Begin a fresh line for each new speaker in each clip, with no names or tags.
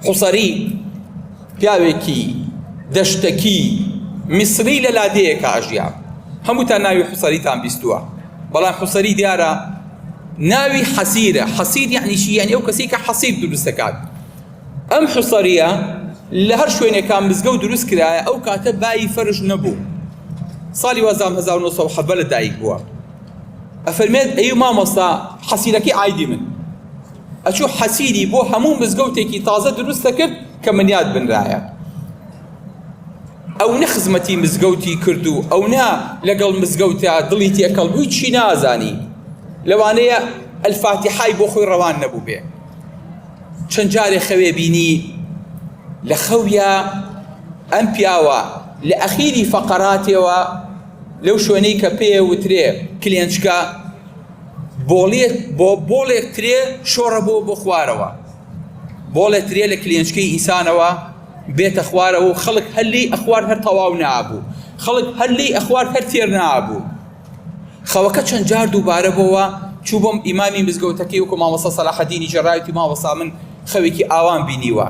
حوسەری پیاوێکی دەشتەکی میسری لە لادەیەکە ئەژیا. هەمووتان ناوی حوسەریتان بیستووە، بەڵام حوسەری دیارە ناوی حەسیرە. حەسیر یعنی چی؟ یعنی ئەو کەسی کە حەسیر دروست دەکات. ئەم حوسەریە لە هەر شوێنێکان مزگەوت دروست کرایە، ئەو کاتە بای فەرش نەبوو. ساڵی 1970 لە دایک بووە. ئەفەرمێت ئەی مامۆستا حەسیرەکەی عایدی من. ئەچوو حەسیری بۆ هەموو مزگەوتێکی تازە دروست دەکرد کە منیاد بنرایە. ئەو نە خزمەتی مزگەوتی کردو، ئەو نا لەگەڵ مزگەوتە دڵی تێکەڵ بووی چی نازانی، لەوانەیە ئەلفاتیحای بۆ خۆی ڕەوان نەبوو بێ. چەند جارێ خەوێ بینی لە خەویە ئەم پیاوە لە ئەخیری فەقەراتێەوە لەو شوێنەی کە پێ وترێ کلێنچکە بۆڵێک ترێ شۆڕە بۆ خوارەوە، بۆڵێک ترێ لە کلێنچکەی ئینسانەوە بێتە خوارەوە و خەڵک هەللی ئەخوار هەر تەواو نابوو، خەڵک هەللی ئەخوار هەر تێر نابوو. خەوەکە چەند جار دووبارە بۆەوە چوو بۆم ئیمامی مزگەوتەکەی وەکو مامۆستا سەلاحەدینی جەڕایەتی مامۆستا من خەوێکی ئاوان بینیوە.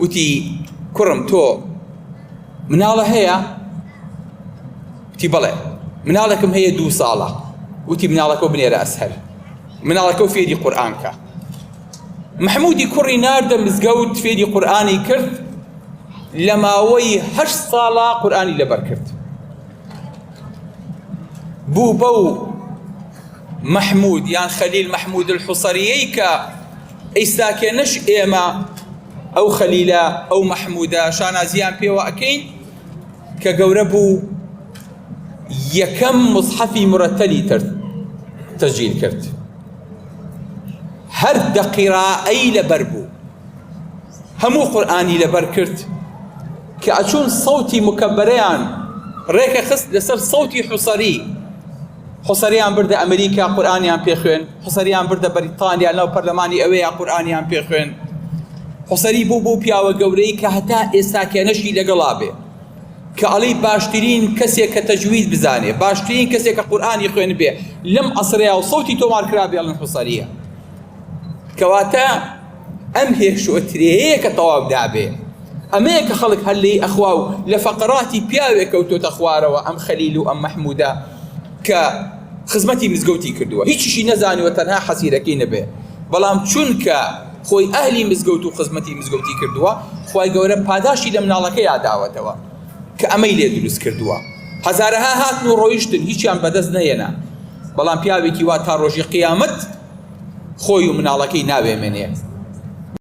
وتی کوڕم تۆ مناڵە هەیە؟ وتی بەڵێ. مناڵێکم هەیە 2 ساڵە. وتی مناڵەکە بنێرە ئەسهەر، مناڵەکە فێری قورئانکە. محمودی کوڕی ناردە مزگەوت فێری قورئانی کرد، لە ماوەی 8 ساڵە قورئانی لەبەر کرد. بوو بەو محمود یان خەلیل محمود الحوسەریەی کە ئەیستاکێنەش ئێمە ئەو خەلیلە ئەو محمودە شانازیان پێوە ئەکەین کە گەورە بوو یەکەم مصحەفی مرەتەلی تەسجیل کرد. هەر دەقیڕائەی لەبەر بوو، هەموو قورئانی لەبەر کرد کە ئەچوون سەوتی مکەبەرەیان ڕێکە خست لەسەر سەوتی حوسەری. حوسەریان بردە ئەمریکا قورئانیان پێخوێن، حوسەریان بردە بەریتانیا لەو پەرلەمانی ئەوەیە قورئانیان پێخوێن. حوسەری بوو پیاوە گەورەی کە هەتا ئێستاکێنەشی لەگەڵا بێ کە ئەڵی باشترین کەسێک کە تەجوید بزانێ، باشترین کەسێک کە قورئانی خوێن بێ لەم ئەسڕەیە و سەوتی تۆمار کرا بێ ئەڵێن حوسەریە. کەواتە ئەم هێشوەترەیەیە کە تەواو دابێ، ئەمەیە کە خەڵک هەلەی ئەخوا و لە فەقەراتی پیاوێک کەوتۆتە خوارەوە ئەم خەلیل و ئەم محمودە کە خزمەتی مزگەوتی کردووە، هیچیشی نەزانیوە تەنها حەسیرەکەی نەبێ، بەڵام چونکە خۆی ئەهلی مزگەوت و خزمەتی مزگەوتی کردووە، خوای گەورە پاداشی لە مناڵەکە یاداوەتەوە کە ئەمەی لێ دروست کردووە. هەزارەها هاتن و ڕۆیشتن هیچیان بەدەست نەهێنا، بەڵام پیاوێکی وا تا ڕۆژی قیامەت خۆی و مناڵەکەی ناوێمێنێ.